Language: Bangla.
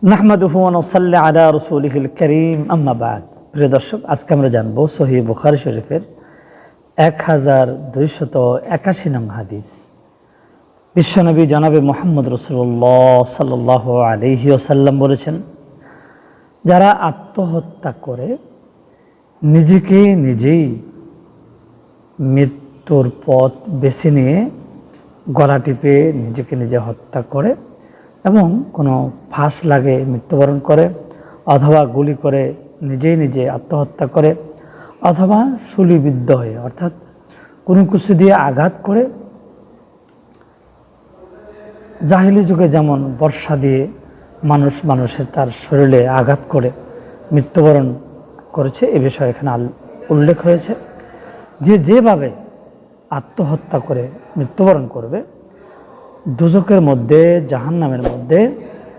নাহমাদুহু ওয়া নুসাল্লি আলা রাসূলিহিল কারীম, আম্মা বা'দ। প্রিয় দর্শক, আজকে আমরা জানব সহিহ বুখারী শরীফের 1281 নং হাদিস। বিশ্বনবী জনাবে মুহাম্মদ রাসূলুল্লাহ সাল্লাল্লাহু আলাইহি ওয়াসাল্লাম বলেছেন, যারা আত্মহত্যা করে নিজেকে নিজেই মৃত্যুর পথ বেছে নিয়ে গলা টিপে নিজেকে নিজে হত্যা করে এবং কোনো ফাঁস লাগে মৃত্যুবরণ করে, অথবা গুলি করে নিজেই নিজে আত্মহত্যা করে, অথবা শূলিবিদ্ধ হয়ে অর্থাৎ কোনো কিছু দিয়ে আঘাত করে, জাহিলি যুগে যেমন বর্ষা দিয়ে মানুষের তার শরীরে আঘাত করে মৃত্যুবরণ করেছে, এ বিষয়ে এখানে উল্লেখ হয়েছে যে যেভাবে আত্মহত্যা করে মৃত্যুবরণ করবে, দোজখের মধ্যে, জাহান্নামের মধ্যে